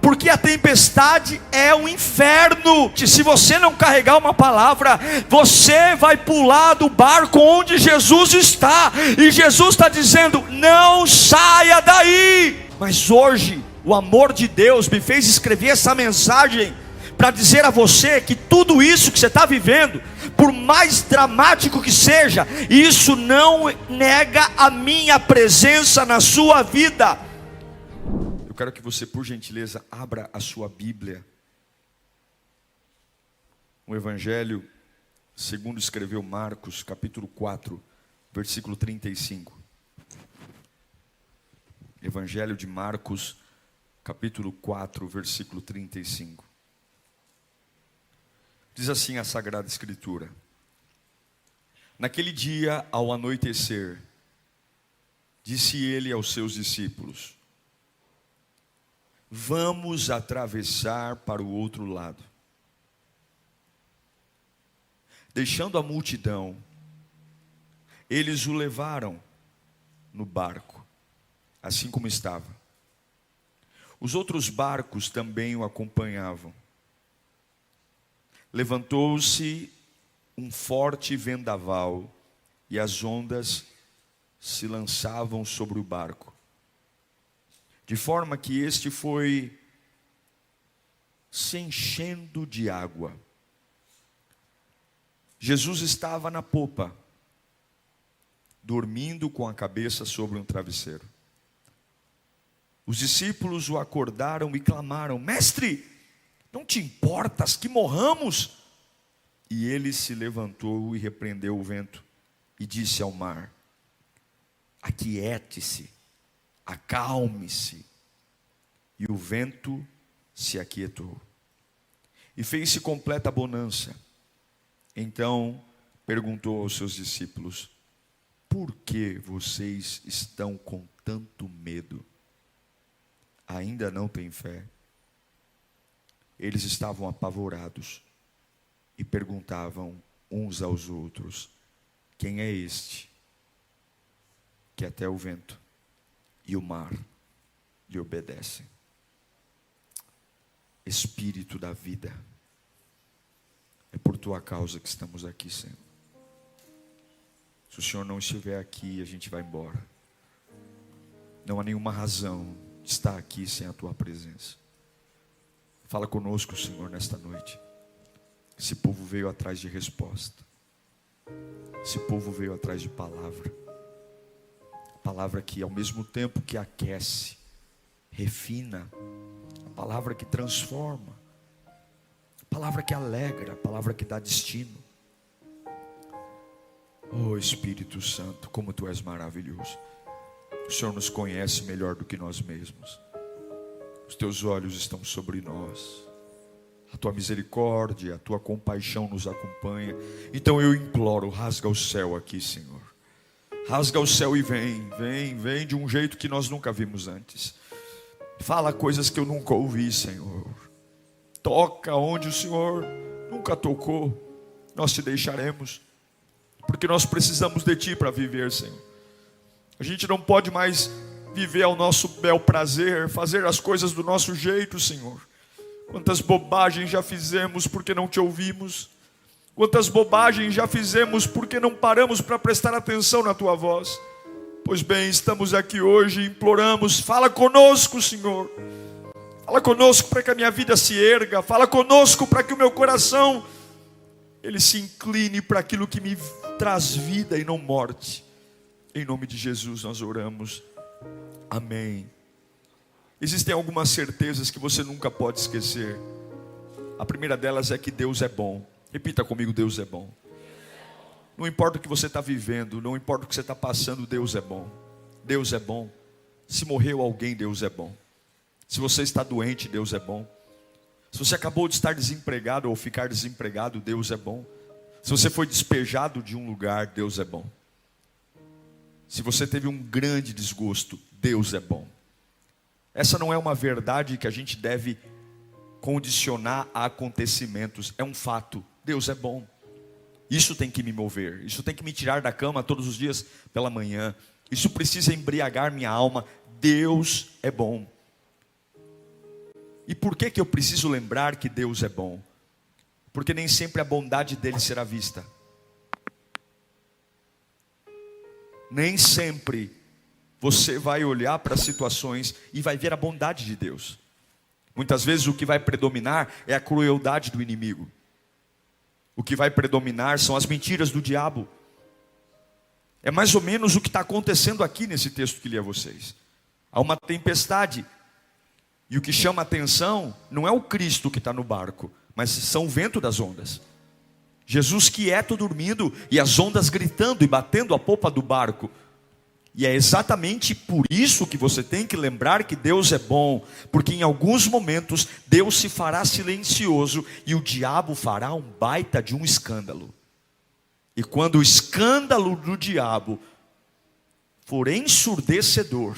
porque a tempestade é um inferno. Se você não carregar uma palavra, você vai pular do barco onde Jesus está, e Jesus está dizendo: não saia daí. Mas hoje o amor de Deus me fez escrever essa mensagem para dizer a você que tudo isso que você está vivendo, por mais dramático que seja, isso não nega a minha presença na sua vida. Eu quero que você, por gentileza, abra a sua Bíblia. O Evangelho segundo escreveu Marcos, capítulo 4, versículo 35. Evangelho de Marcos, capítulo 4, versículo 35. Diz assim a Sagrada Escritura: naquele dia, ao anoitecer, disse ele aos seus discípulos: vamos atravessar para o outro lado. Deixando a multidão, eles o levaram no barco, assim como estava. Os outros barcos também o acompanhavam. Levantou-se um forte vendaval e as ondas se lançavam sobre o barco, de forma que este foi se enchendo de água. Jesus estava na popa, dormindo com a cabeça sobre um travesseiro. Os discípulos o acordaram e clamaram: mestre, não te importas que morramos? E ele se levantou e repreendeu o vento e disse ao mar: aquiete-se, acalme-se. E o vento se aquietou e fez-se completa bonança. Então perguntou aos seus discípulos: por que vocês estão com tanto medo? Ainda não têm fé? Eles estavam apavorados e perguntavam uns aos outros: quem é este que até o vento e o mar lhe obedecem? Espírito da vida, é por tua causa que estamos aqui, Senhor. Se o Senhor não estiver aqui, a gente vai embora. Não há nenhuma razão de estar aqui sem a tua presença. Fala conosco, Senhor, nesta noite. Esse povo veio atrás de resposta. Esse povo veio atrás de palavra. Palavra que ao mesmo tempo que aquece, refina. A palavra que transforma. A palavra que alegra. A palavra que dá destino. Oh Espírito Santo, como Tu és maravilhoso. O Senhor nos conhece melhor do que nós mesmos. Os Teus olhos estão sobre nós. A Tua misericórdia, a Tua compaixão nos acompanha. Então eu imploro, rasga o céu aqui, Senhor. Rasga o céu e vem de um jeito que nós nunca vimos antes. Fala coisas que eu nunca ouvi, Senhor. Toca onde o Senhor nunca tocou. Nós Te deixaremos, porque nós precisamos de Ti para viver, Senhor. A gente não pode mais viver ao nosso bel prazer, fazer as coisas do nosso jeito, Senhor. Quantas bobagens já fizemos porque não Te ouvimos. Quantas bobagens já fizemos porque não paramos para prestar atenção na Tua voz. Pois bem, estamos aqui hoje e imploramos: fala conosco, Senhor. Fala conosco para que a minha vida se erga. Fala conosco para que o meu coração ele se incline para aquilo que me traz vida e não morte. Em nome de Jesus nós oramos. Amém. Existem algumas certezas que você nunca pode esquecer. A primeira delas é que Deus é bom. Repita comigo: Deus é bom. Não importa o que você está vivendo, não importa o que você está passando, Deus é bom. Deus é bom. Se morreu alguém, Deus é bom. Se você está doente, Deus é bom. Se você acabou de estar desempregado ou ficar desempregado, Deus é bom. Se você foi despejado de um lugar, Deus é bom. Se você teve um grande desgosto, Deus é bom. Essa não é uma verdade que a gente deve condicionar a acontecimentos. É um fato. Deus é bom. Isso tem que me mover. Isso tem que me tirar da cama todos os dias pela manhã. Isso precisa embriagar minha alma. Deus é bom. E por que eu preciso lembrar que Deus é bom? Porque nem sempre a bondade dele será vista. Nem sempre você vai olhar para as situações e vai ver a bondade de Deus. Muitas vezes o que vai predominar é a crueldade do inimigo. O que vai predominar são as mentiras do diabo. É mais ou menos o que está acontecendo aqui nesse texto que li a vocês. Há uma tempestade. E o que chama a atenção não é o Cristo que está no barco, mas são o vento das ondas. Jesus quieto dormindo e as ondas gritando e batendo a popa do barco. E é exatamente por isso que você tem que lembrar que Deus é bom, porque em alguns momentos Deus se fará silencioso e o diabo fará um baita de um escândalo. E quando o escândalo do diabo for ensurdecedor,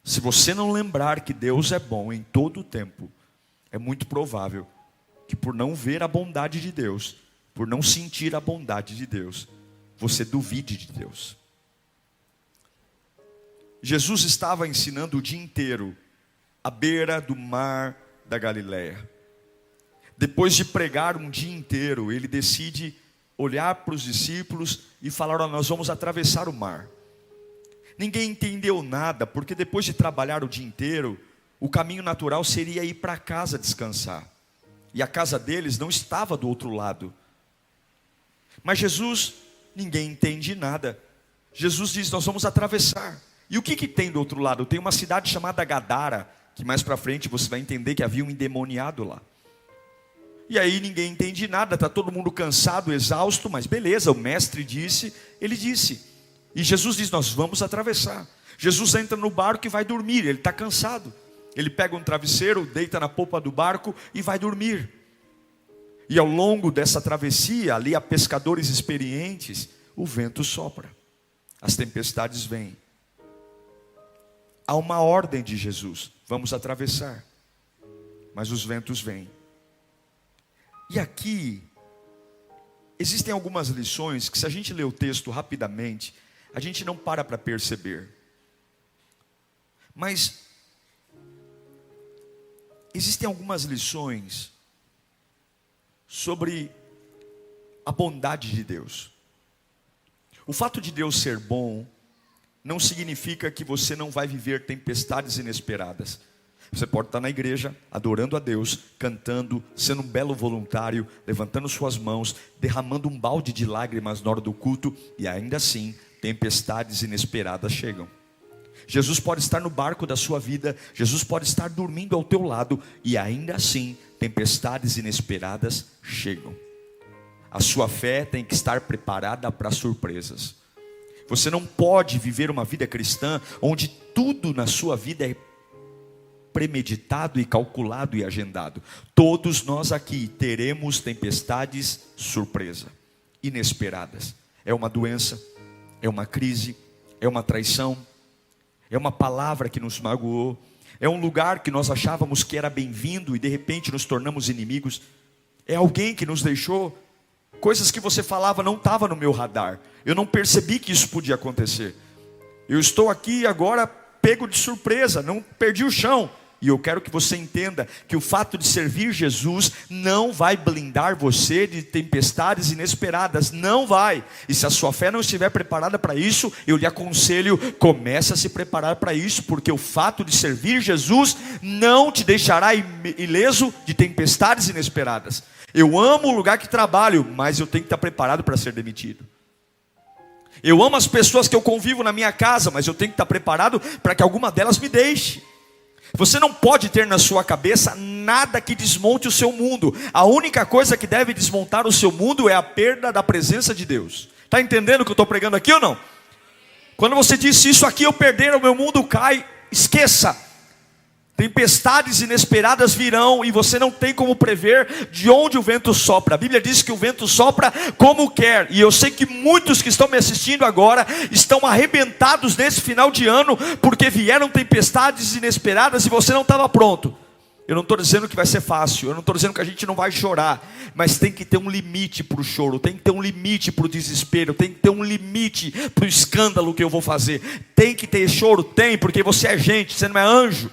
se você não lembrar que Deus é bom em todo o tempo, é muito provável que por não ver a bondade de Deus, por não sentir a bondade de Deus, você duvide de Deus. Jesus estava ensinando o dia inteiro à beira do mar da Galileia. Depois de pregar um dia inteiro, ele decide olhar para os discípulos e falar: "Olha, nós vamos atravessar o mar." Ninguém entendeu nada, porque depois de trabalhar o dia inteiro, o caminho natural seria ir para casa descansar. E a casa deles não estava do outro lado. Mas Jesus, ninguém entende nada. Jesus diz: "Nós vamos atravessar." E o que tem do outro lado? Tem uma cidade chamada Gadara, que mais para frente você vai entender que havia um endemoniado lá. E aí ninguém entende nada, está todo mundo cansado, exausto, mas beleza, o mestre disse, ele disse. E Jesus diz: "Nós vamos atravessar." Jesus entra no barco e vai dormir, ele está cansado. Ele pega um travesseiro, deita na popa do barco e vai dormir. E ao longo dessa travessia, ali há pescadores experientes, o vento sopra, as tempestades vêm. Há uma ordem de Jesus: vamos atravessar. Mas os ventos vêm. E aqui, existem algumas lições que, se a gente ler o texto rapidamente, a gente não para perceber. Mas existem algumas lições sobre a bondade de Deus. O fato de Deus ser bom não significa que você não vai viver tempestades inesperadas. Você pode estar na igreja, adorando a Deus, cantando, sendo um belo voluntário, levantando suas mãos, derramando um balde de lágrimas na hora do culto, e ainda assim, tempestades inesperadas chegam. Jesus pode estar no barco da sua vida, Jesus pode estar dormindo ao teu lado, e ainda assim, tempestades inesperadas chegam. A sua fé tem que estar preparada para surpresas. Você não pode viver uma vida cristã onde tudo na sua vida é premeditado e calculado e agendado. Todos nós aqui teremos tempestades surpresa, inesperadas. É uma doença, é uma crise, é uma traição, é uma palavra que nos magoou, é um lugar que nós achávamos que era bem-vindo e de repente nos tornamos inimigos, é alguém que nos deixou. Coisas que você falava não estava no meu radar. Eu não percebi que isso podia acontecer. Eu estou aqui agora pego de surpresa, não perdi o chão. E eu quero que você entenda que o fato de servir Jesus não vai blindar você de tempestades inesperadas. Não vai. E se a sua fé não estiver preparada para isso, eu lhe aconselho, comece a se preparar para isso. Porque o fato de servir Jesus não te deixará ileso de tempestades inesperadas. Eu amo o lugar que trabalho, mas eu tenho que estar preparado para ser demitido. Eu amo as pessoas que eu convivo na minha casa, mas eu tenho que estar preparado para que alguma delas me deixe. Você não pode ter na sua cabeça nada que desmonte o seu mundo. A única coisa que deve desmontar o seu mundo é a perda da presença de Deus. Está entendendo o que eu estou pregando aqui ou não? Quando você diz: "Se isso aqui eu perder, o meu mundo cai", esqueça. Tempestades inesperadas virão e você não tem como prever de onde o vento sopra. A Bíblia diz que o vento sopra como quer. E eu sei que muitos que estão me assistindo agora estão arrebentados nesse final de ano porque vieram tempestades inesperadas e você não estava pronto. Eu não estou dizendo que vai ser fácil, eu não estou dizendo que a gente não vai chorar, mas tem que ter um limite para o choro, tem que ter um limite para o desespero, tem que ter um limite para o escândalo que eu vou fazer. Tem que ter choro? Tem, porque você é gente, você não é anjo.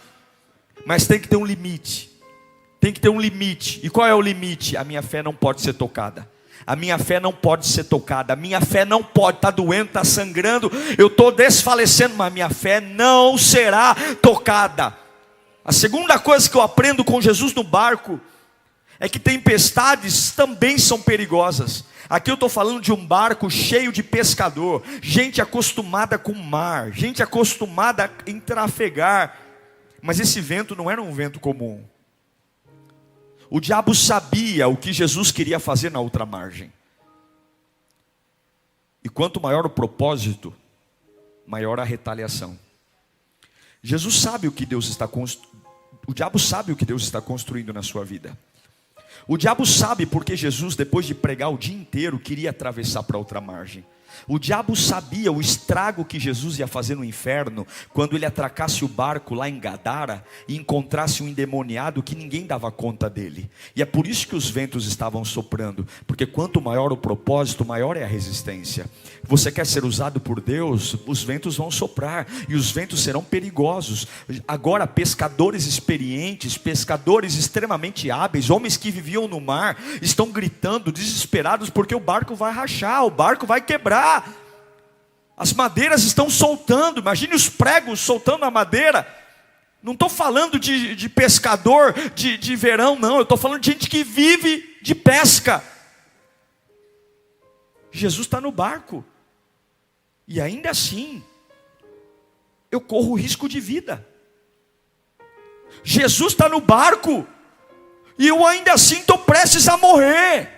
Mas tem que ter um limite. Tem que ter um limite. E qual é o limite? A minha fé não pode ser tocada. A minha fé não pode ser tocada. A minha fé não pode estar doendo, está sangrando. Eu estou desfalecendo, mas a minha fé não será tocada. A segunda coisa que eu aprendo com Jesus no barco é que tempestades também são perigosas. Aqui eu estou falando de um barco cheio de pescador, gente acostumada com o mar, gente acostumada em trafegar. Mas esse vento não era um vento comum. O diabo sabia o que Jesus queria fazer na outra margem. E quanto maior o propósito, maior a retaliação. Jesus sabe o que Deus está o diabo sabe o que Deus está construindo na sua vida. O diabo sabe porque Jesus, depois de pregar o dia inteiro, queria atravessar para outra margem. O diabo sabia o estrago que Jesus ia fazer no inferno, quando ele atracasse o barco lá em Gadara e encontrasse um endemoniado que ninguém dava conta dele. E é por isso que os ventos estavam soprando, porque quanto maior o propósito, maior é a resistência. Você quer ser usado por Deus, os ventos vão soprar, e os ventos serão perigosos. Agora pescadores experientes, pescadores extremamente hábeis, homens que viviam no mar, estão gritando, desesperados, porque o barco vai rachar, o barco vai quebrar. As madeiras estão soltando. Imagine os pregos soltando a madeira. Não estou falando de pescador de verão, não. Eu estou falando de gente que vive de pesca. Jesus está no barco. E ainda assim, eu corro risco de vida. Jesus está no barco. E eu ainda assim estou prestes a morrer.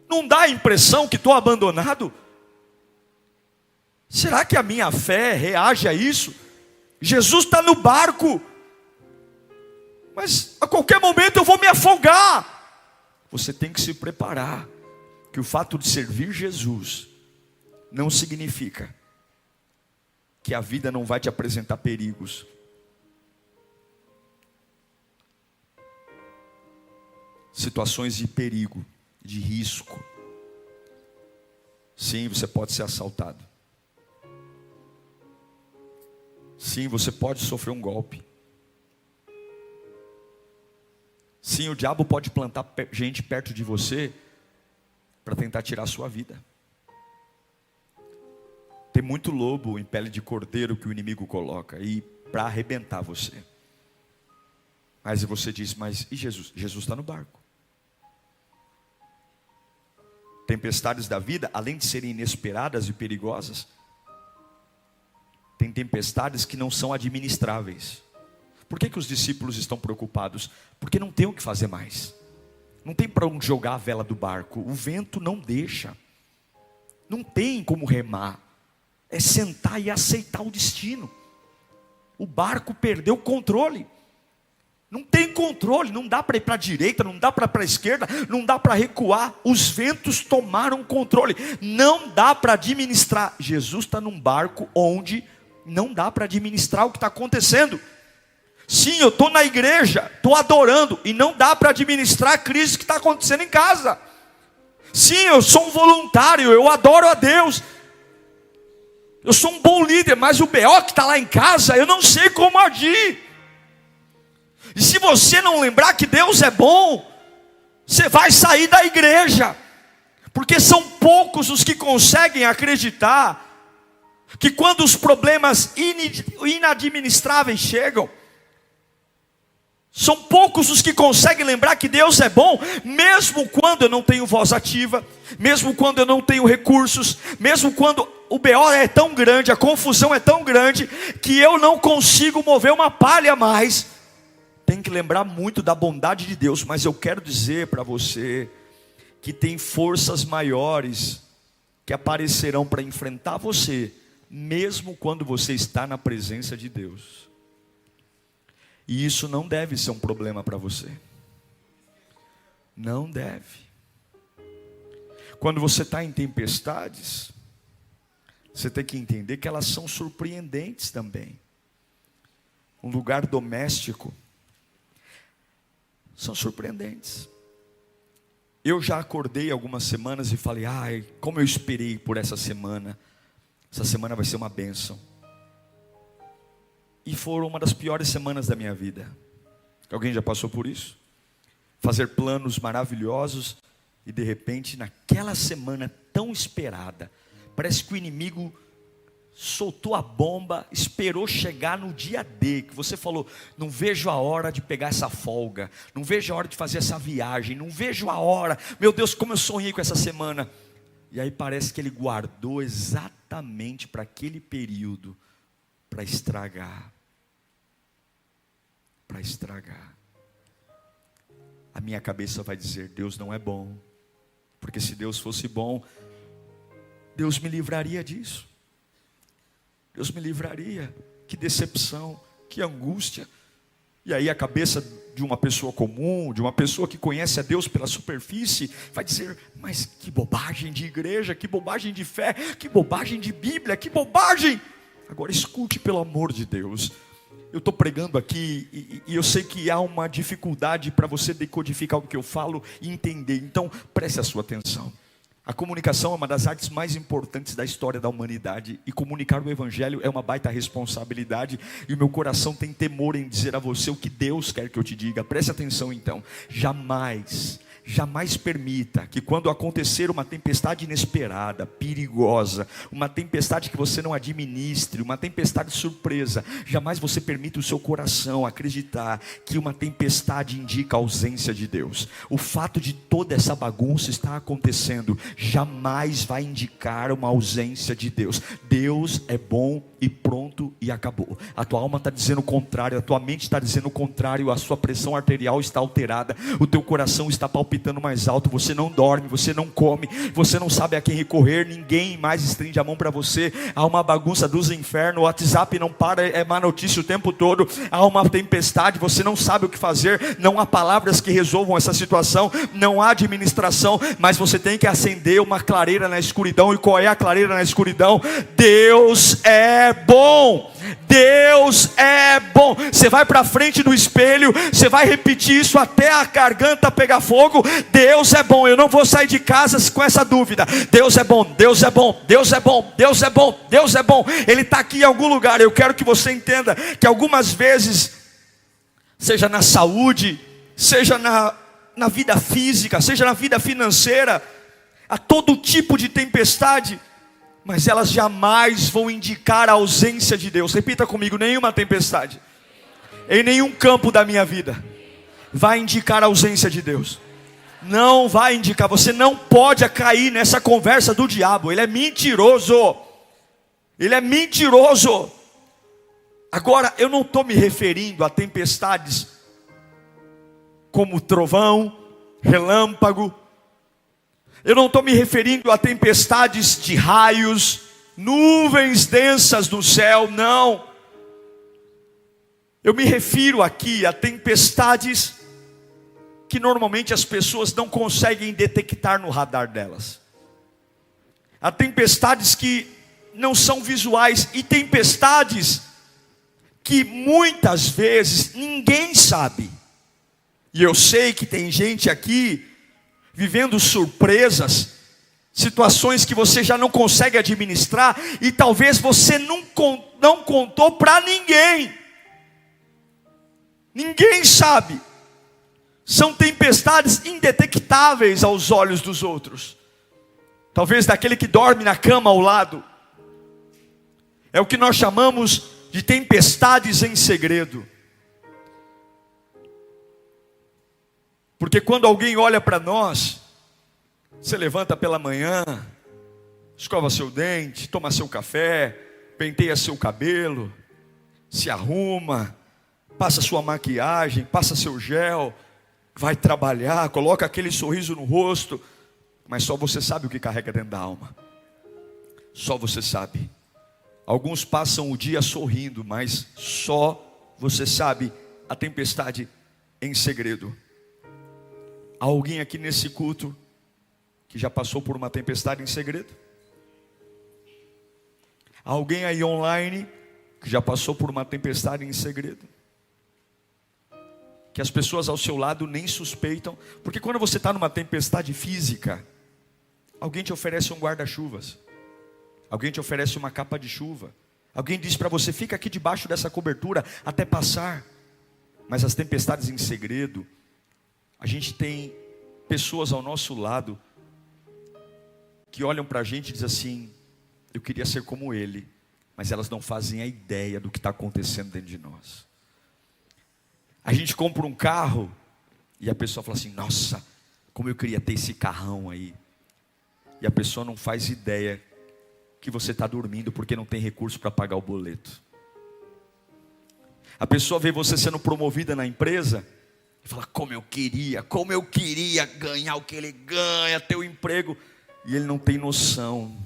Não dá a impressão que estou abandonado? Será que a minha fé reage a isso? Jesus está no barco, mas a qualquer momento eu vou me afogar. Você tem que se preparar, que o fato de servir Jesus não significa que a vida não vai te apresentar perigos. Situações de perigo, de risco. Sim, você pode ser assaltado. Sim, você pode sofrer um golpe. Sim, o diabo pode plantar gente perto de você para tentar tirar a sua vida. Tem muito lobo em pele de cordeiro que o inimigo coloca aí para arrebentar você. Mas você diz, mas e Jesus? Jesus está no barco. Tempestades da vida, além de serem inesperadas e perigosas, tem tempestades que não são administráveis. Por que os discípulos estão preocupados? Porque não tem o que fazer mais. Não tem para onde jogar a vela do barco. O vento não deixa. Não tem como remar. É sentar e aceitar o destino. O barco perdeu o controle. Não tem controle, não dá para ir para a direita, não dá para ir para a esquerda, não dá para recuar. Os ventos tomaram controle, não dá para administrar. Jesus está num barco onde não dá para administrar o que está acontecendo. Sim, eu estou na igreja, estou adorando, e não dá para administrar a crise que está acontecendo em casa. Sim, eu sou um voluntário, eu adoro a Deus, eu sou um bom líder, mas o BO que está lá em casa, eu não sei como agir. E se você não lembrar que Deus é bom, você vai sair da igreja. Porque são poucos os que conseguem acreditar que quando os problemas inadministráveis chegam, são poucos os que conseguem lembrar que Deus é bom, mesmo quando eu não tenho voz ativa, mesmo quando eu não tenho recursos, mesmo quando o BO é tão grande, a confusão é tão grande, que eu não consigo mover uma palha mais. Tem que lembrar muito da bondade de Deus, mas eu quero dizer para você que tem forças maiores que aparecerão para enfrentar você, mesmo quando você está na presença de Deus. E isso não deve ser um problema para você. Não deve. Quando você está em tempestades, você tem que entender que elas são surpreendentes também. Um lugar doméstico são surpreendentes. Eu já acordei algumas semanas e falei, ai, como eu esperei por essa semana. Essa semana vai ser uma bênção. E foram uma das piores semanas da minha vida. Alguém já passou por isso? Fazer planos maravilhosos e de repente, naquela semana tão esperada, parece que o inimigo soltou a bomba, esperou chegar no dia D, que você falou, não vejo a hora de pegar essa folga, não vejo a hora de fazer essa viagem, não vejo a hora, meu Deus, como eu sonhei com essa semana. E aí parece que ele guardou exatamente para aquele período, para estragar. Para estragar. A minha cabeça vai dizer, Deus não é bom, porque se Deus fosse bom, Deus me livraria disso. Deus me livraria, que decepção, que angústia. E aí a cabeça de uma pessoa comum, de uma pessoa que conhece a Deus pela superfície, vai dizer, mas que bobagem de igreja, que bobagem de fé, que bobagem de Bíblia, que bobagem. Agora escute, pelo amor de Deus, eu estou pregando aqui e eu sei que há uma dificuldade para você decodificar o que eu falo e entender, então preste a sua atenção. A comunicação é uma das artes mais importantes da história da humanidade. E comunicar o Evangelho é uma baita responsabilidade. E o meu coração tem temor em dizer a você o que Deus quer que eu te diga. Preste atenção então. Jamais permita que quando acontecer uma tempestade inesperada, perigosa, uma tempestade que você não administre, uma tempestade surpresa, jamais você permita o seu coração acreditar que uma tempestade indica a ausência de Deus. O fato de toda essa bagunça estar acontecendo, jamais vai indicar uma ausência de Deus. Deus é bom e pronto e acabou. A tua alma está dizendo o contrário, a tua mente está dizendo o contrário, a sua pressão arterial está alterada, o teu coração está palpitando mais alto, você não dorme, você não come, você não sabe a quem recorrer, ninguém mais estende a mão para você, há uma bagunça dos infernos, o WhatsApp não para, é má notícia o tempo todo, há uma tempestade, você não sabe o que fazer, não há palavras que resolvam essa situação, não há administração, mas você tem que acender uma clareira na escuridão. E qual é a clareira na escuridão? Deus é bom. Deus é bom. Você vai para frente do espelho, você vai repetir isso até a garganta pegar fogo. Deus é bom. Eu não vou sair de casa com essa dúvida. Deus é bom, Deus é bom, Deus é bom, Deus é bom, Deus é bom. Ele está aqui em algum lugar. Eu quero que você entenda que algumas vezes, seja na saúde, seja na vida física, seja na vida financeira, há todo tipo de tempestade, mas elas jamais vão indicar a ausência de Deus. Repita comigo: nenhuma tempestade em nenhum campo da minha vida vai indicar a ausência de Deus. Não vai indicar. Você não pode cair nessa conversa do diabo. Ele é mentiroso. Ele é mentiroso. Agora, eu não estou me referindo a tempestades como trovão, relâmpago. Eu não estou me referindo a tempestades de raios, nuvens densas no céu, não. Eu me refiro aqui a tempestades que normalmente as pessoas não conseguem detectar no radar delas. Há tempestades que não são visuais e tempestades que muitas vezes ninguém sabe. E eu sei que tem gente aqui vivendo surpresas, situações que você já não consegue administrar, e talvez você não contou para ninguém. Ninguém sabe. São tempestades indetectáveis aos olhos dos outros. Talvez daquele que dorme na cama ao lado. É o que nós chamamos de tempestades em segredo. Porque quando alguém olha para nós, você levanta pela manhã, escova seu dente, toma seu café, penteia seu cabelo, se arruma, passa sua maquiagem, passa seu gel, vai trabalhar, coloca aquele sorriso no rosto, mas só você sabe o que carrega dentro da alma. Só você sabe. Alguns passam o dia sorrindo, mas só você sabe a tempestade em segredo. Há alguém aqui nesse culto que já passou por uma tempestade em segredo? Há alguém aí online que já passou por uma tempestade em segredo? Que as pessoas ao seu lado nem suspeitam, porque quando você está numa tempestade física, alguém te oferece um guarda-chuvas, alguém te oferece uma capa de chuva, alguém diz para você: fica aqui debaixo dessa cobertura até passar. Mas as tempestades em segredo, a gente tem pessoas ao nosso lado que olham para a gente e dizem assim: eu queria ser como ele, mas elas não fazem a ideia do que está acontecendo dentro de nós. A gente compra um carro e a pessoa fala assim: nossa, como eu queria ter esse carrão aí. E a pessoa não faz ideia que você está dormindo porque não tem recurso para pagar o boleto. A pessoa vê você sendo promovida na empresa e fala: como eu queria ganhar o que ele ganha, ter o emprego. E ele não tem noção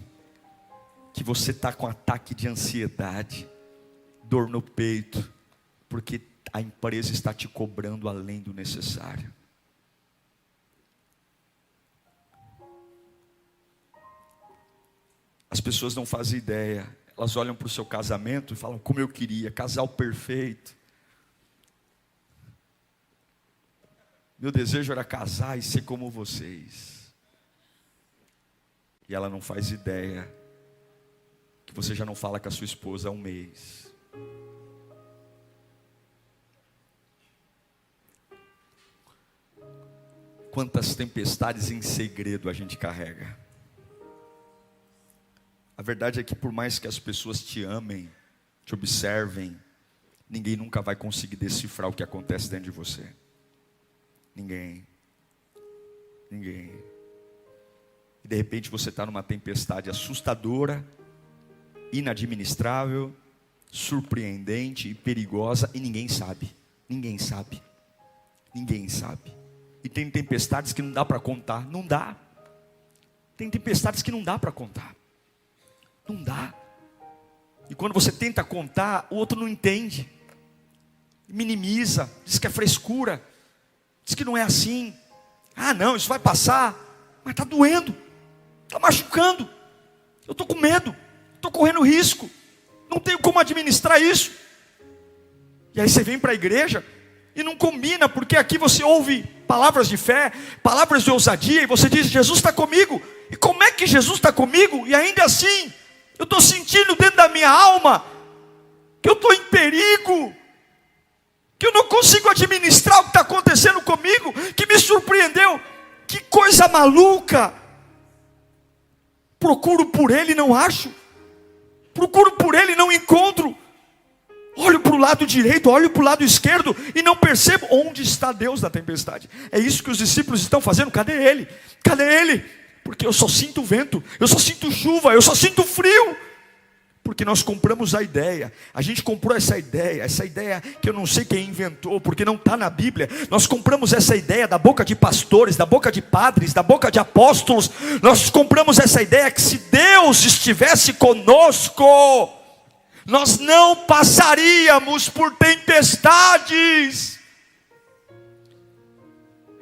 que você está com ataque de ansiedade, dor no peito, porque a empresa está te cobrando além do necessário. As pessoas não fazem ideia. Elas olham para o seu casamento e falam: como eu queria, casal perfeito. Meu desejo era casar e ser como vocês. E ela não faz ideia que você já não fala com a sua esposa há um mês. Quantas tempestades em segredo a gente carrega. A verdade é que por mais que as pessoas te amem, te observem, ninguém nunca vai conseguir decifrar o que acontece dentro de você. Ninguém. E de repente você está numa tempestade assustadora, inadministrável, surpreendente e perigosa, e ninguém sabe. E tem tempestades que não dá para contar. Não dá. Tem tempestades que não dá para contar. Não dá. E quando você tenta contar, o outro não entende. Minimiza, diz que é frescura, diz que não é assim. Ah não, isso vai passar. Mas está doendo, está machucando. Eu estou com medo, estou correndo risco, não tenho como administrar isso. E aí você vem para a igreja e não combina, porque aqui você ouve palavras de fé, palavras de ousadia, e você diz: Jesus está comigo. E como é que Jesus está comigo? E ainda assim eu estou sentindo dentro da minha alma que eu estou em perigo, que eu não consigo administrar o que está acontecendo comigo, que me surpreendeu. Que coisa maluca. Procuro por ele e não acho, procuro por ele e não encontro. Olho para o lado direito, olho para o lado esquerdo e não percebo onde está Deus na tempestade. É isso que os discípulos estão fazendo. Cadê ele? Cadê ele? Porque eu só sinto vento, eu só sinto chuva, eu só sinto frio. Porque nós compramos a ideia. A gente comprou essa ideia que eu não sei quem inventou, porque não está na Bíblia. Nós compramos essa ideia da boca de pastores, da boca de padres, da boca de apóstolos. Nós compramos essa ideia que se Deus estivesse conosco, nós não passaríamos por tempestades.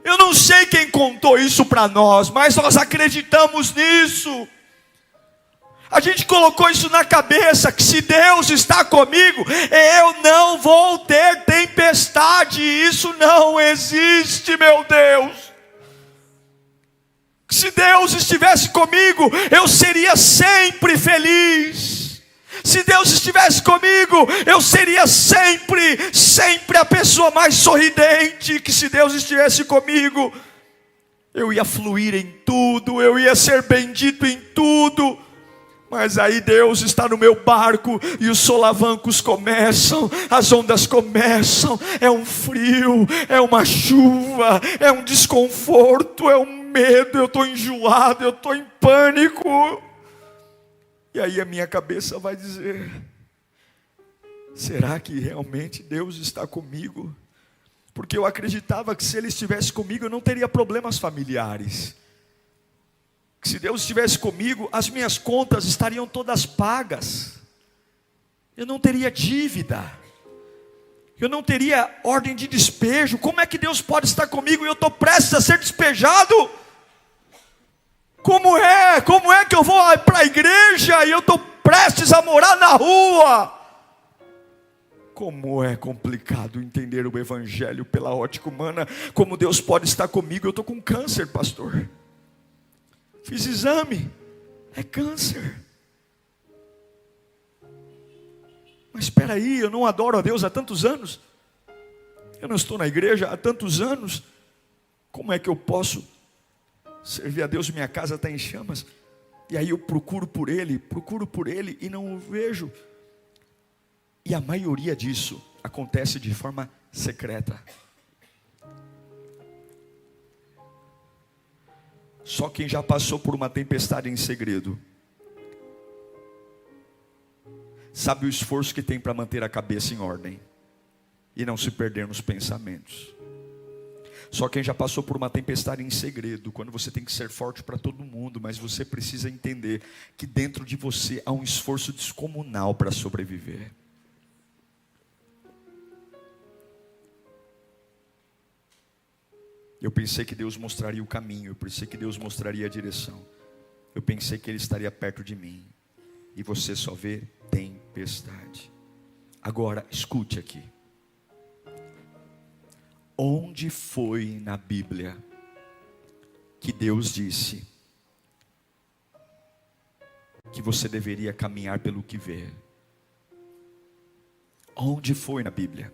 Eu não sei quem contou isso para nós, mas nós acreditamos nisso. A gente colocou isso na cabeça, que se Deus está comigo, eu não vou ter tempestade. Isso não existe, meu Deus. Se Deus estivesse comigo, eu seria sempre feliz. Se Deus estivesse comigo, eu seria sempre a pessoa mais sorridente. Que se Deus estivesse comigo, eu ia fluir em tudo, eu ia ser bendito em tudo. Mas aí Deus está no meu barco e os solavancos começam, as ondas começam, é um frio, é uma chuva, é um desconforto, é um medo, eu estou enjoado, eu estou em pânico. E aí a minha cabeça vai dizer: será que realmente Deus está comigo? Porque eu acreditava que se Ele estivesse comigo eu não teria problemas familiares. Que se Deus estivesse comigo, as minhas contas estariam todas pagas. Eu não teria dívida. Eu não teria ordem de despejo. Como é que Deus pode estar comigo e eu estou prestes a ser despejado? Como é que eu vou para a igreja e eu estou prestes a morar na rua? Como é complicado entender o evangelho pela ótica humana. Como Deus pode estar comigo? Eu estou com câncer, pastor. Fiz exame, é câncer. Mas espera aí, eu não adoro a Deus há tantos anos. Eu não estou na igreja há tantos anos. Como é que eu posso servir a Deus? Minha casa está em chamas. E aí eu procuro por Ele e não o vejo. E a maioria disso acontece de forma secreta. Só quem já passou por uma tempestade em segredo sabe o esforço que tem para manter a cabeça em ordem e não se perder nos pensamentos. Só quem já passou por uma tempestade em segredo, quando você tem que ser forte para todo mundo, mas você precisa entender que dentro de você há um esforço descomunal para sobreviver. Eu pensei que Deus mostraria o caminho, eu pensei que Deus mostraria a direção, eu pensei que Ele estaria perto de mim, e você só vê tempestade. Agora, escute aqui. Onde foi na Bíblia que Deus disse que você deveria caminhar pelo que vê? Onde foi na Bíblia?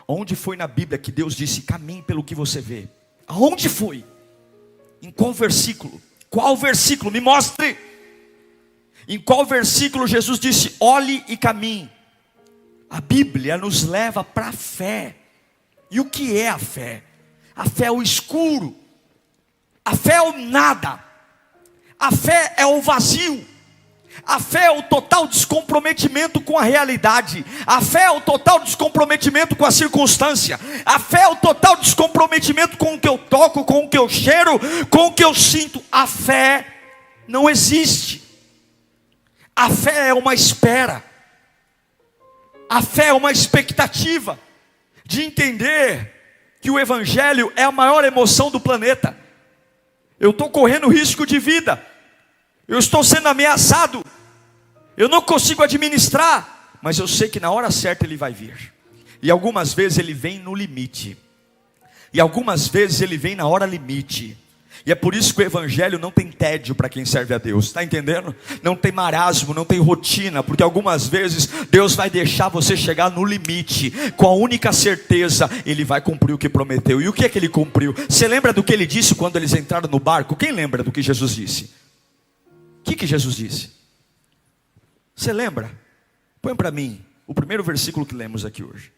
Onde foi na Bíblia que Deus disse caminhe pelo que você vê? Aonde foi? Em qual versículo? Qual versículo? Me mostre. Em qual versículo Jesus disse olhe e caminhe? A Bíblia nos leva para a fé. E o que é a fé? A fé é o escuro. A fé é o nada. A fé é o vazio. A fé é o total descomprometimento com a realidade. A fé é o total descomprometimento com a circunstância. A fé é o total descomprometimento com o que eu toco, com o que eu cheiro, com o que eu sinto. A fé não existe. A fé é uma espera. A fé é uma expectativa de entender que o Evangelho é a maior emoção do planeta. Eu estou correndo risco de vida. Eu estou sendo ameaçado. Eu não consigo administrar. Mas eu sei que na hora certa Ele vai vir. E algumas vezes Ele vem no limite. E algumas vezes Ele vem na hora limite. E é por isso que o Evangelho não tem tédio para quem serve a Deus, está entendendo? Não tem marasmo, não tem rotina, porque algumas vezes Deus vai deixar você chegar no limite, com a única certeza, Ele vai cumprir o que prometeu. E o que é que Ele cumpriu? Você lembra do que Ele disse quando eles entraram no barco? Quem lembra do que Jesus disse? O que Jesus disse? Você lembra? Põe para mim, o primeiro versículo que lemos aqui hoje.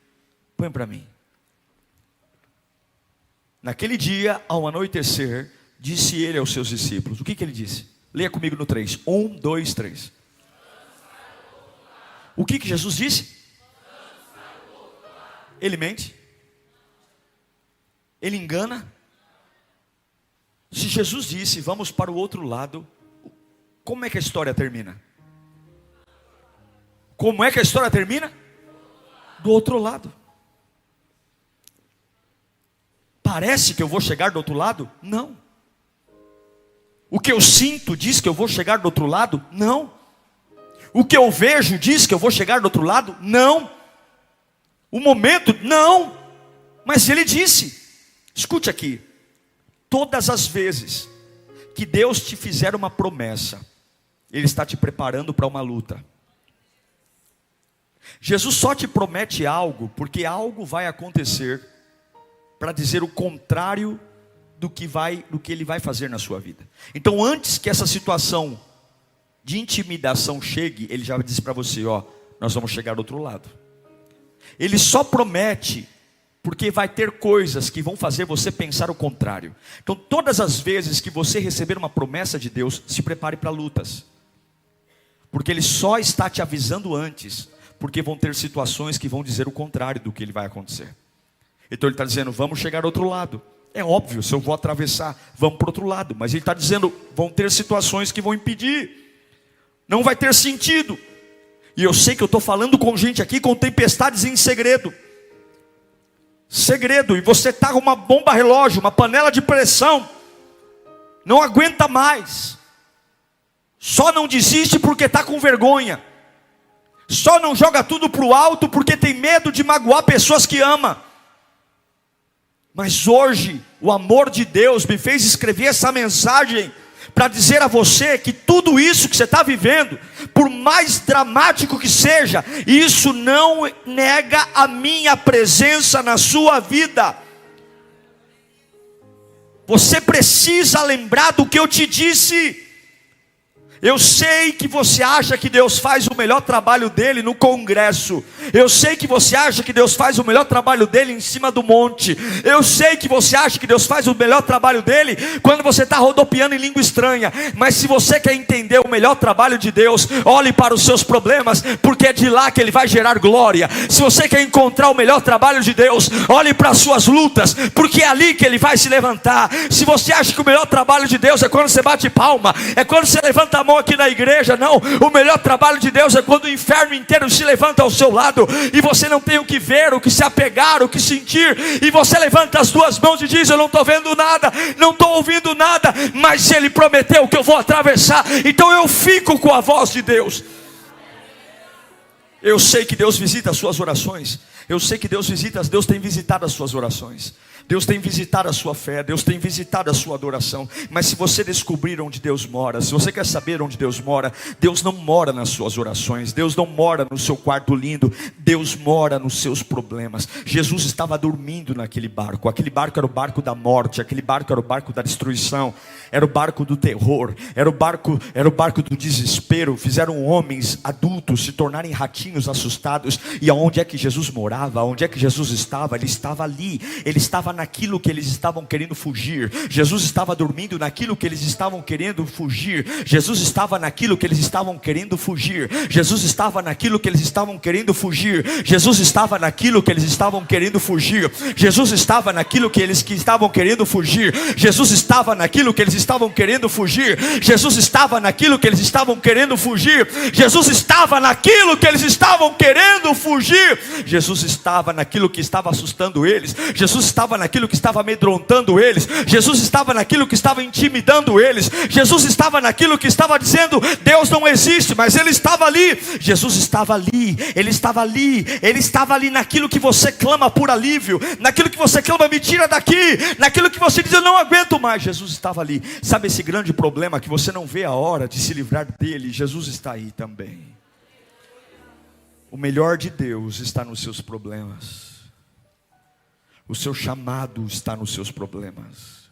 Põe para mim. Naquele dia, ao anoitecer, disse Ele aos seus discípulos. O que Ele disse? Leia comigo no 3. 1, 2, 3. O que Jesus disse? Ele mente? Ele engana? Se Jesus disse, vamos para o outro lado, como é que a história termina? Como é que a história termina? Do outro lado. Parece que eu vou chegar do outro lado? Não. O que eu sinto diz que eu vou chegar do outro lado? Não. O que eu vejo diz que eu vou chegar do outro lado? Não. O momento? Não. Mas Ele disse. Escute aqui. Todas as vezes que Deus te fizer uma promessa, Ele está te preparando para uma luta. Jesus só te promete algo porque algo vai acontecer para dizer o contrário do que Ele vai fazer na sua vida. Então, antes que essa situação de intimidação chegue, Ele já disse para você, ó, nós vamos chegar do outro lado. Ele só promete porque vai ter coisas que vão fazer você pensar o contrário. Então, todas as vezes que você receber uma promessa de Deus, se prepare para lutas. Porque Ele só está te avisando antes, porque vão ter situações que vão dizer o contrário do que Ele vai acontecer. Então Ele está dizendo, vamos chegar do outro lado. É óbvio, se eu vou atravessar, vamos para o outro lado. Mas Ele está dizendo, vão ter situações que vão impedir. Não vai ter sentido. E eu sei que eu estou falando com gente aqui com tempestades em segredo. Segredo, e você está com uma bomba relógio, uma panela de pressão. Não aguenta mais. Só não desiste porque está com vergonha. Só não joga tudo para o alto porque tem medo de magoar pessoas que ama. Mas hoje, o amor de Deus me fez escrever essa mensagem, para dizer a você que tudo isso que você está vivendo, por mais dramático que seja, isso não nega a minha presença na sua vida. Você precisa lembrar do que eu te disse. Eu sei que você acha que Deus faz o melhor trabalho dele no congresso. Eu sei que você acha que Deus faz o melhor trabalho dele em cima do monte. Eu sei que você acha que Deus faz o melhor trabalho dele quando você está rodopiando em língua estranha. Mas se você quer entender o melhor trabalho de Deus, olhe para os seus problemas, porque é de lá que ele vai gerar glória. Se você quer encontrar o melhor trabalho de Deus, olhe para as suas lutas, porque é ali que ele vai se levantar. Se você acha que o melhor trabalho de Deus é quando você bate palma, é quando você levanta a mão aqui na igreja, não. O melhor trabalho de Deus é quando o inferno inteiro se levanta ao seu lado e você não tem o que ver, o que se apegar, o que sentir, e você levanta as duas mãos e diz: eu não estou vendo nada, não estou ouvindo nada, mas ele prometeu que eu vou atravessar, então eu fico com a voz de Deus. Eu sei que Deus visita as suas orações. Eu sei que Deus tem visitado as suas orações. Deus tem visitado a sua fé, Deus tem visitado a sua adoração. Mas se você descobrir onde Deus mora, se você quer saber onde Deus mora, Deus não mora nas suas orações, Deus não mora no seu quarto lindo, Deus mora nos seus problemas. Jesus estava dormindo naquele barco. Aquele barco era o barco da morte, aquele barco era o barco da destruição, era o barco do terror, era o barco do desespero. Fizeram homens adultos se tornarem ratinhos assustados. E aonde é que Jesus morava? Onde é que Jesus estava? Ele estava ali, ele estava naquilo que eles estavam querendo fugir. Jesus estava dormindo naquilo que eles estavam querendo fugir. Jesus estava naquilo que eles estavam querendo fugir. Jesus estava naquilo que eles estavam querendo fugir. Jesus estava naquilo que eles estavam querendo fugir. Jesus estava naquilo que eles estavam querendo fugir. Jesus estava naquilo que eles estavam querendo fugir. Jesus estava naquilo que eles estavam querendo fugir. Jesus estava naquilo que eles estavam querendo fugir. Jesus estava naquilo que estava assustando eles. Jesus estava naquilo que estava amedrontando eles. Jesus estava naquilo que estava intimidando eles. Jesus estava naquilo que estava dizendo: Deus não existe, mas ele estava ali. Jesus estava ali, ele estava ali, ele estava ali naquilo que você clama por alívio, naquilo que você clama: me tira daqui, naquilo que você diz: eu não aguento mais. Jesus estava ali. Sabe esse grande problema que você não vê a hora de se livrar dele? Jesus está aí também. O melhor de Deus está nos seus problemas. O seu chamado está nos seus problemas.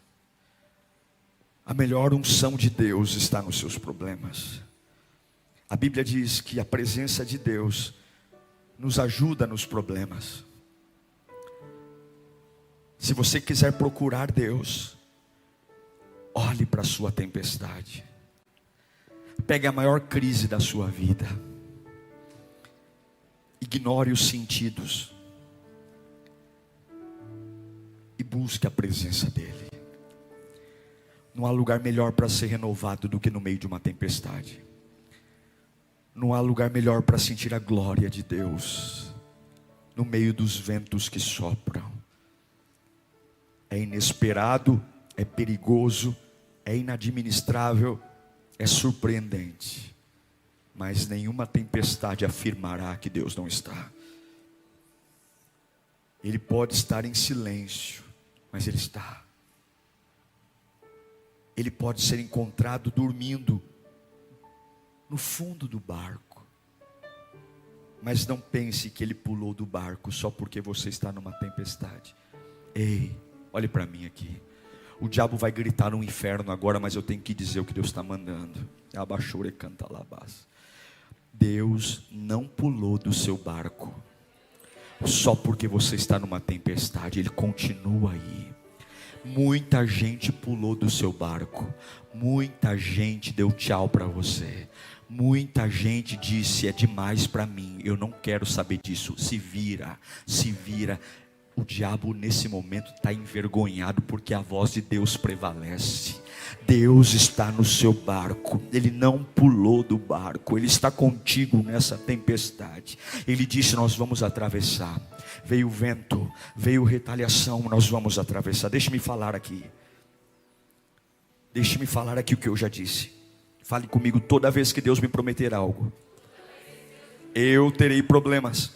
A melhor unção de Deus está nos seus problemas. A Bíblia diz que a presença de Deus nos ajuda nos problemas. Se você quiser procurar Deus, olhe para a sua tempestade. Pegue a maior crise da sua vida. Ignore os sentidos. E busque a presença dele. Não há lugar melhor para ser renovado do que no meio de uma tempestade. Não há lugar melhor para sentir a glória de Deus no meio dos ventos que sopram. É inesperado, é perigoso, é inadministrável, é surpreendente. Mas nenhuma tempestade afirmará que Deus não está. Ele pode estar em silêncio, mas ele está. Ele pode ser encontrado dormindo no fundo do barco. Mas não pense que ele pulou do barco só porque você está numa tempestade. Ei, olhe para mim aqui. O diabo vai gritar no inferno agora, mas eu tenho que dizer o que Deus está mandando. Abaixou e canta labás. Deus não pulou do seu barco só porque você está numa tempestade. Ele continua aí. Muita gente pulou do seu barco. Muita gente deu tchau para você. Muita gente disse: é demais para mim, eu não quero saber disso. Se vira, se vira. O diabo nesse momento está envergonhado, porque a voz de Deus prevalece. Deus está no seu barco. Ele não pulou do barco. Ele está contigo nessa tempestade. Ele disse: nós vamos atravessar. Veio vento, veio retaliação, nós vamos atravessar. Deixe-me falar aqui. Deixe-me falar aqui o que eu já disse. Fale comigo: toda vez que Deus me prometer algo, eu terei problemas.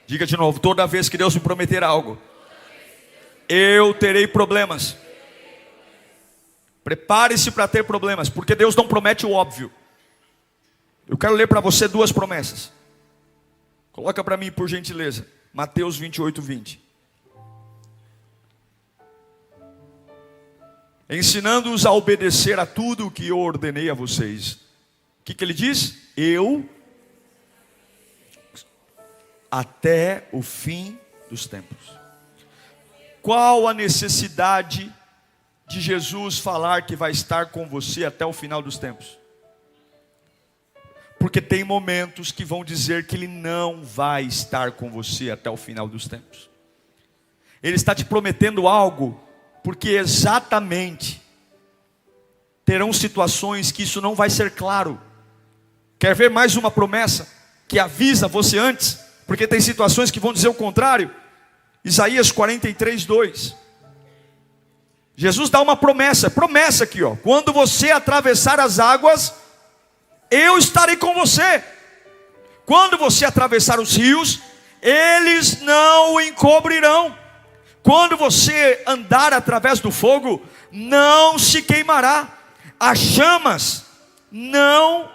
Diga de novo: toda vez que Deus me prometer algo, eu terei problemas. Prepare-se para ter problemas, porque Deus não promete o óbvio. Eu quero ler para você duas promessas. Coloca para mim, por gentileza, Mateus 28, 20. Ensinando-os a obedecer a tudo o que eu ordenei a vocês. O que ele diz? Eu, até o fim dos tempos. Qual a necessidade de Jesus falar que vai estar com você até o final dos tempos? Porque tem momentos que vão dizer que Ele não vai estar com você até o final dos tempos. Ele está te prometendo algo, porque exatamente terão situações que isso não vai ser claro. Quer ver mais uma promessa que avisa você antes? Porque tem situações que vão dizer o contrário. Isaías 43, 2. Jesus dá uma promessa aqui, ó. Quando você atravessar as águas, eu estarei com você. Quando você atravessar os rios, eles não o encobrirão. Quando você andar através do fogo, não se queimará. As chamas não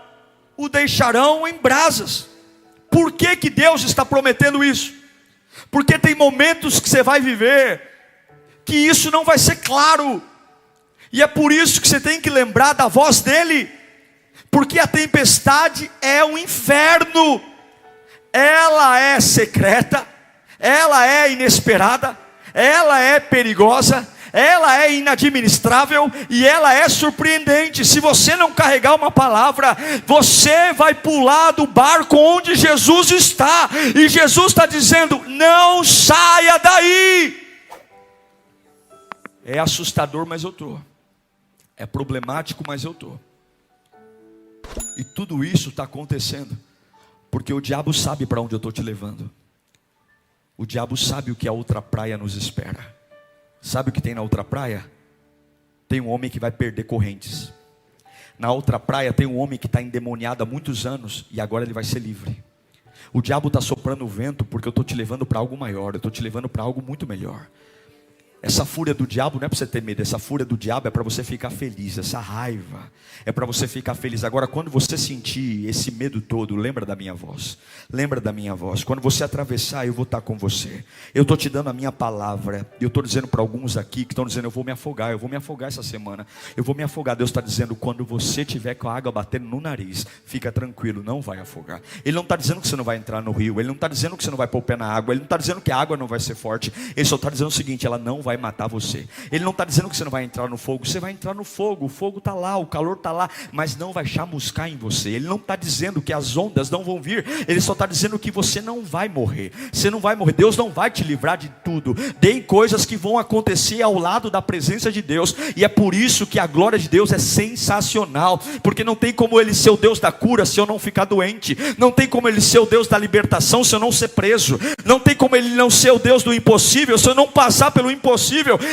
o deixarão em brasas. Por que que Deus está prometendo isso? Porque tem momentos que você vai viver que isso não vai ser claro. E é por isso que você tem que lembrar da voz dele. Porque a tempestade é um inferno. Ela é secreta, ela é inesperada, ela é perigosa, ela é inadministrável e ela é surpreendente. Se você não carregar uma palavra, você vai pular do barco onde Jesus está. E Jesus está dizendo: não saia daí. É assustador, mas eu estou. É problemático, mas eu estou. E tudo isso está acontecendo porque o diabo sabe para onde eu estou te levando. O diabo sabe o que a outra praia nos espera. Sabe o que tem na outra praia? Tem um homem que vai perder correntes. Na outra praia tem um homem que está endemoniado há muitos anos e agora ele vai ser livre. O diabo está soprando o vento porque eu estou te levando para algo maior. Eu estou te levando para algo muito melhor. Essa fúria do diabo não é para você ter medo. Essa fúria do diabo é para você ficar feliz. Essa raiva é para você ficar feliz. Agora, quando você sentir esse medo todo, lembra da minha voz. Lembra da minha voz. Quando você atravessar, eu vou estar com você. Eu estou te dando a minha palavra. E eu estou dizendo para alguns aqui que estão dizendo: eu vou me afogar essa semana. Eu vou me afogar. Deus está dizendo: quando você tiver com a água batendo no nariz, fica tranquilo, não vai afogar. Ele não está dizendo que você não vai entrar no rio. Ele não está dizendo que você não vai pôr o pé na água. Ele não está dizendo que a água não vai ser forte. Ele só está dizendo o seguinte: ela não vai matar você. Ele não está dizendo que você não vai entrar no fogo. Você vai entrar no fogo. O fogo está lá, o calor está lá, mas não vai chamuscar em você. Ele não está dizendo que as ondas não vão vir. Ele só está dizendo que você não vai morrer. Você não vai morrer. Deus não vai te livrar de tudo. Tem coisas que vão acontecer ao lado da presença de Deus. E é por isso que a glória de Deus é sensacional. Porque não tem como Ele ser o Deus da cura se eu não ficar doente. Não tem como Ele ser o Deus da libertação se eu não ser preso. Não tem como Ele não ser o Deus do impossível se eu não passar pelo impossível.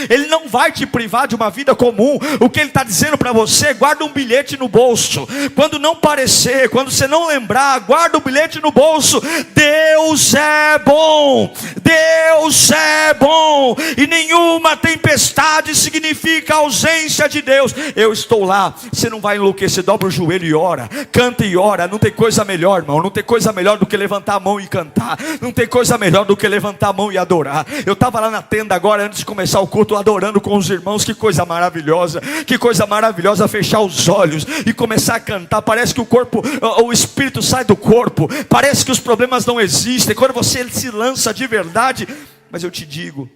Ele não vai te privar de uma vida comum. O que Ele está dizendo para você: guarda um bilhete no bolso. Quando não parecer, quando você não lembrar, guarda o bilhete no bolso. Deus é bom. Deus é bom. E nenhuma tempestade significa ausência de Deus. Eu estou lá. Você não vai enlouquecer. Dobra o joelho e ora. Canta e ora. Não tem coisa melhor, irmão. Não tem coisa melhor do que levantar a mão e cantar. Não tem coisa melhor do que levantar a mão e adorar. Eu estava lá na tenda agora, antes de começar o culto, adorando com os irmãos. Que coisa maravilhosa. Que coisa maravilhosa fechar os olhos e começar a cantar. Parece que o corpo, o espírito sai do corpo. Parece que os problemas não existem quando você se lança de verdade. Mas eu te digo,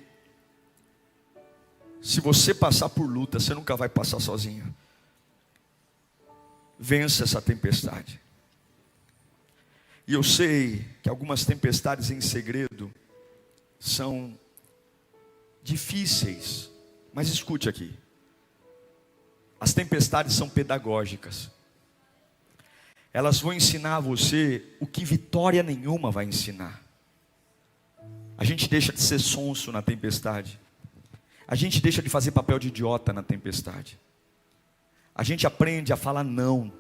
se você passar por luta, você nunca vai passar sozinho. Vença essa tempestade. E eu sei que algumas tempestades em segredo são difíceis, mas escute aqui. As tempestades são pedagógicas. Elas vão ensinar a você o que vitória nenhuma vai ensinar. A gente deixa de ser sonso na tempestade. A gente deixa de fazer papel de idiota na tempestade. A gente aprende a falar não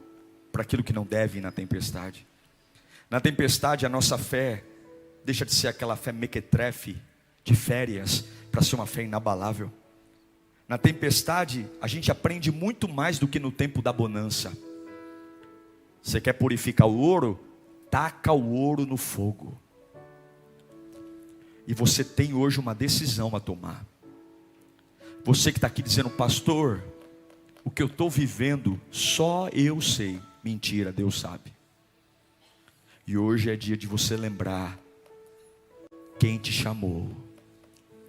para aquilo que não deve ir na tempestade. Na tempestade, a nossa fé deixa de ser aquela fé mequetrefe de férias para ser uma fé inabalável. Na tempestade, a gente aprende muito mais do que no tempo da bonança. Você quer purificar o ouro? Taca o ouro no fogo. E você tem hoje uma decisão a tomar. Você que está aqui dizendo, pastor, o que eu estou vivendo, só eu sei. Mentira, Deus sabe. E hoje é dia de você lembrar quem te chamou,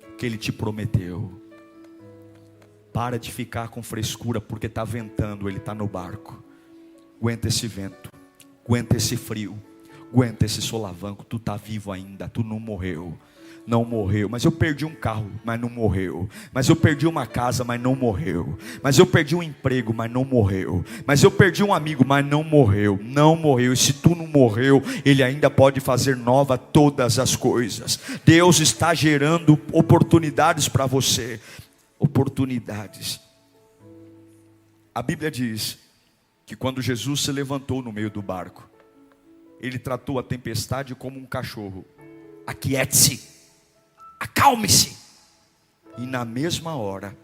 o que Ele te prometeu. Para de ficar com frescura, porque está ventando, Ele está no barco. Aguenta esse vento, aguenta esse frio, aguenta esse solavanco. Tu está vivo ainda, tu não morreu. Não morreu, mas eu perdi um carro, mas não morreu. Mas eu perdi uma casa, mas não morreu. Mas eu perdi um emprego, mas não morreu. Mas eu perdi um amigo, mas não morreu. Não morreu, e se tu não morreu, Ele ainda pode fazer nova todas as coisas. Deus está gerando oportunidades para você. Oportunidades. A Bíblia diz que quando Jesus se levantou no meio do barco, Ele tratou a tempestade como um cachorro. Aquiete-se, acalme-se. E na mesma hora,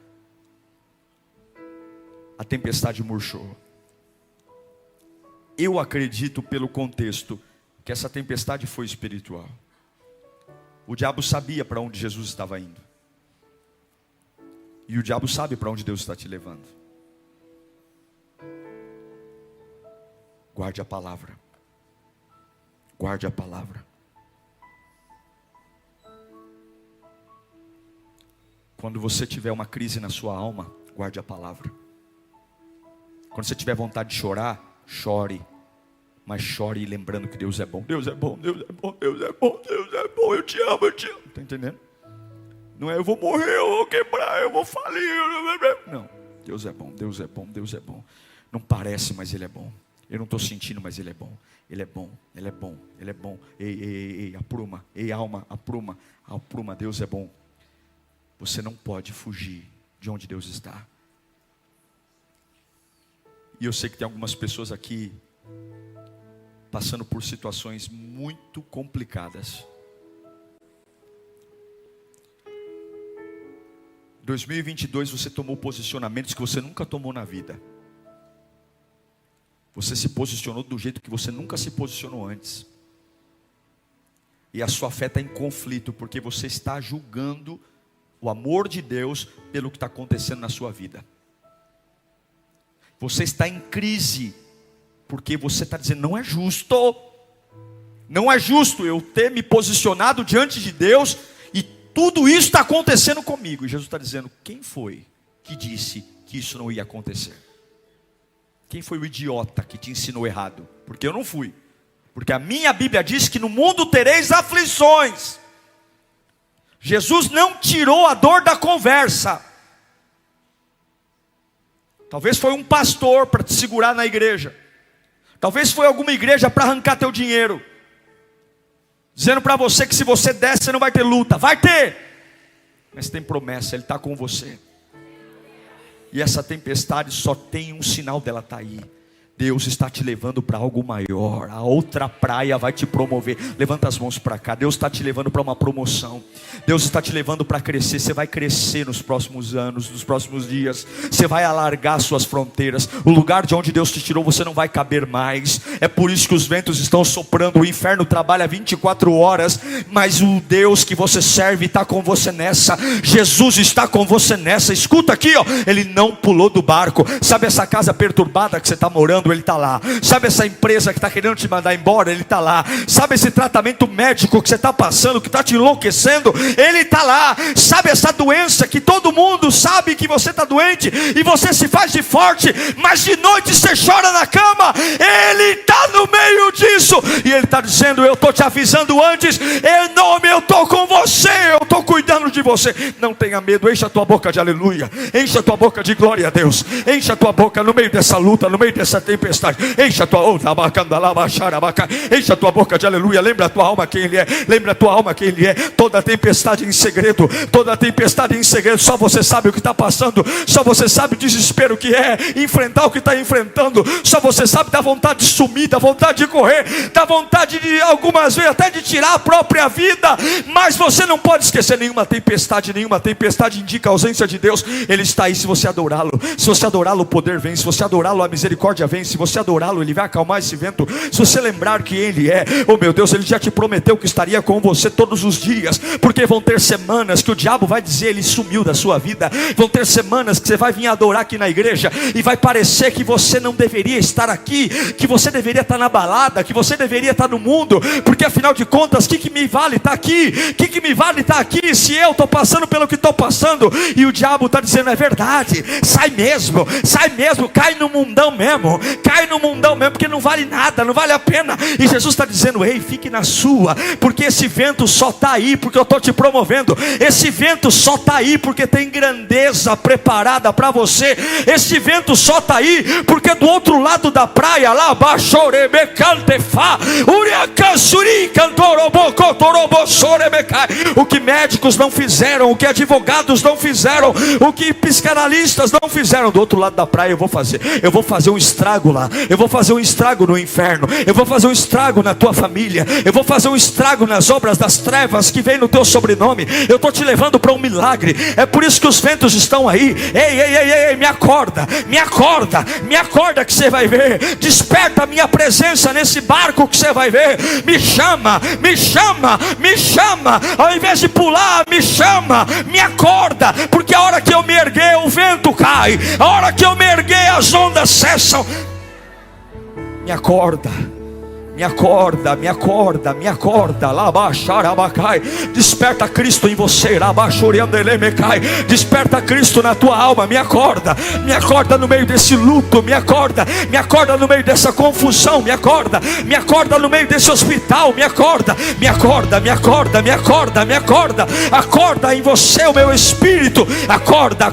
a tempestade murchou. Eu acredito pelo contexto que essa tempestade foi espiritual. O diabo sabia para onde Jesus estava indo. E o diabo sabe para onde Deus está te levando. Guarde a palavra. Guarde a palavra. Quando você tiver uma crise na sua alma, guarde a palavra. Quando você tiver vontade de chorar, chore. Mas chore lembrando que Deus é bom. Deus é bom, Deus é bom, Deus é bom, Deus é bom. Eu te amo, eu te amo. Está entendendo? Não é eu vou morrer, eu vou quebrar, eu vou falir. Não, Deus é bom, Deus é bom, Deus é bom. Não parece, mas Ele é bom. Eu não estou sentindo, mas Ele é bom. Ele é bom, Ele é bom, Ele é bom. Ei, apruma. Ei, alma, apruma. Apruma, Deus é bom. Você não pode fugir de onde Deus está. E eu sei que tem algumas pessoas aqui passando por situações muito complicadas. 2022 você tomou posicionamentos que você nunca tomou na vida. Você se posicionou do jeito que você nunca se posicionou antes. E a sua fé está em conflito, porque você está julgando o amor de Deus pelo que está acontecendo na sua vida. Você está em crise, porque você está dizendo, não é justo. Não é justo eu ter me posicionado diante de Deus e tudo isso está acontecendo comigo. E Jesus está dizendo, quem foi que disse que isso não ia acontecer? Quem foi o idiota que te ensinou errado? Porque eu não fui. Porque a minha Bíblia diz que no mundo tereis aflições. Jesus não tirou a dor da conversa. Talvez foi um pastor para te segurar na igreja. Talvez foi alguma igreja para arrancar teu dinheiro, dizendo para você que se você der, você não vai ter luta. Vai ter, mas tem promessa, Ele está com você. E essa tempestade só tem um sinal dela estar aí. Deus está te levando para algo maior. A outra praia vai te promover. Levanta as mãos para cá. Deus está te levando para uma promoção. Deus está te levando para crescer. Você vai crescer nos próximos anos, nos próximos dias. Você vai alargar suas fronteiras. O lugar de onde Deus te tirou, você não vai caber mais. É por isso que os ventos estão soprando. O inferno trabalha 24 horas. Mas o Deus que você serve está com você nessa. Jesus está com você nessa. Escuta aqui, ó. Ele não pulou do barco. Sabe essa casa perturbada que você está morando? Ele está lá. Sabe essa empresa que está querendo te mandar embora? Ele está lá. Sabe esse tratamento médico que você está passando, que está te enlouquecendo? Ele está lá. Sabe essa doença que todo mundo sabe que você está doente e você se faz de forte, mas de noite você chora na cama? Ele está no meio disso e Ele está dizendo, eu estou te avisando antes, em nome, eu estou com você, eu estou cuidando de você. Não tenha medo, encha a tua boca de aleluia, encha a tua boca de glória a Deus, encha a tua boca no meio dessa luta, no meio dessa tempestade. tempestade. Enche a tua enche a tua boca de aleluia. Lembra a tua alma quem Ele é. Lembra a tua alma quem Ele é. Toda tempestade em segredo, toda tempestade em segredo. Só você sabe o que está passando. Só você sabe o desespero que é enfrentar o que está enfrentando. Só você sabe da vontade de sumir, da vontade de correr, da vontade de algumas vezes até de tirar a própria vida. Mas você não pode esquecer nenhuma tempestade indica a ausência de Deus. Ele está aí se você adorá-lo. Se você adorá-lo, o poder vem. Se você adorá-lo, a misericórdia vem. Se você adorá-lo, Ele vai acalmar esse vento. Se você lembrar que Ele é, oh meu Deus, Ele já te prometeu que estaria com você todos os dias. Porque vão ter semanas que o diabo vai dizer: Ele sumiu da sua vida. Vão ter semanas que você vai vir adorar aqui na igreja e vai parecer que você não deveria estar aqui, que você deveria estar na balada, que você deveria estar no mundo. Porque afinal de contas, o que me vale estar aqui? O que me vale estar aqui se eu estou passando pelo que estou passando? E o diabo está dizendo: é verdade, sai mesmo, cai no mundão mesmo, porque não vale nada, não vale a pena. E Jesus está dizendo: ei, fique na sua, porque esse vento só está aí porque eu estou te promovendo. Esse vento só está aí porque tem grandeza preparada para você. Esse vento só está aí porque do outro lado da praia, lá abaixo, o que médicos não fizeram, o que advogados não fizeram, o que psicanalistas não fizeram, do outro lado da praia eu vou fazer um estrago lá, eu vou fazer um estrago no inferno, eu vou fazer um estrago na tua família, eu vou fazer um estrago nas obras das trevas que vem no teu sobrenome. Eu estou te levando para um milagre. É por isso que os ventos estão aí. Ei, me acorda que você vai ver. Desperta a minha presença nesse barco que você vai ver. Me chama, ao invés de pular, me chama, me acorda, porque a hora que eu me erguer o vento cai, a hora que eu me erguer as ondas cessam. Me acorda, desperta Cristo em você, desperta Cristo na tua alma. Me acorda no meio desse luto, me acorda no meio dessa confusão, me acorda no meio desse hospital, me acorda, acorda em você o meu espírito, acorda,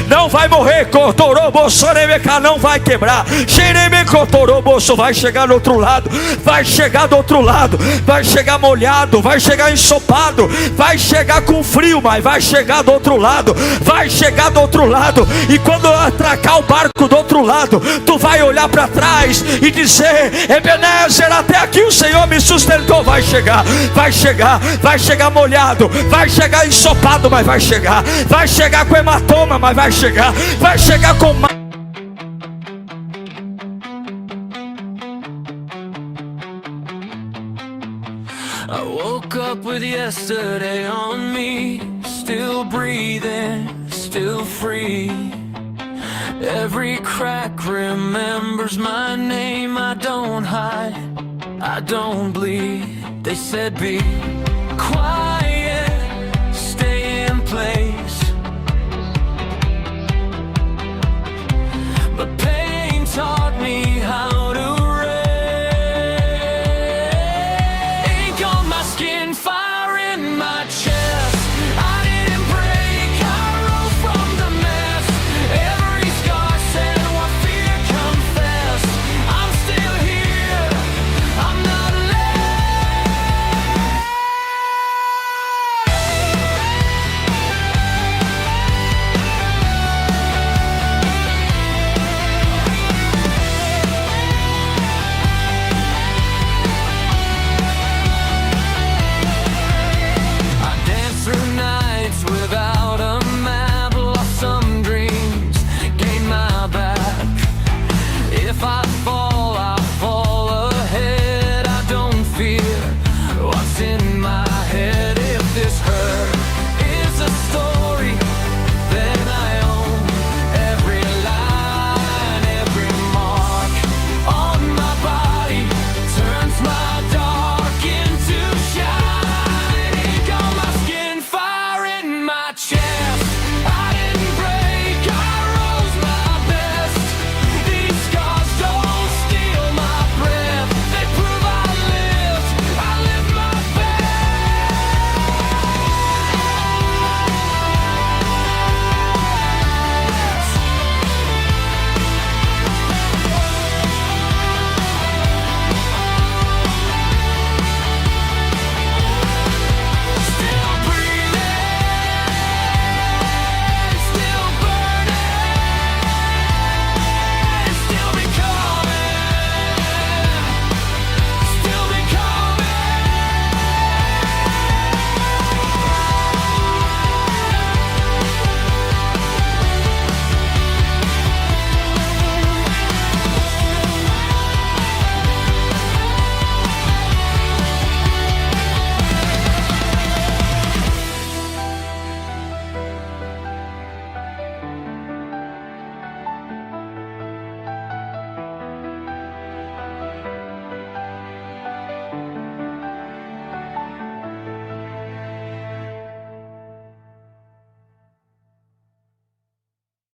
não vai morrer, não vai quebrar, vai chegar do outro lado, vai chegar molhado, vai chegar ensopado, vai chegar com frio, mas vai chegar do outro lado, e quando atracar o barco do outro lado, tu vai olhar para trás e dizer: Ebenezer, até aqui o Senhor me sustentou. Vai chegar molhado, vai chegar ensopado, mas vai chegar com hematoma, mas vai chegar com I woke up with yesterday on me, still breathing, still free. Every crack remembers my name. I don't hide, I don't bleed. They said be quiet, stay in place, but pain taught me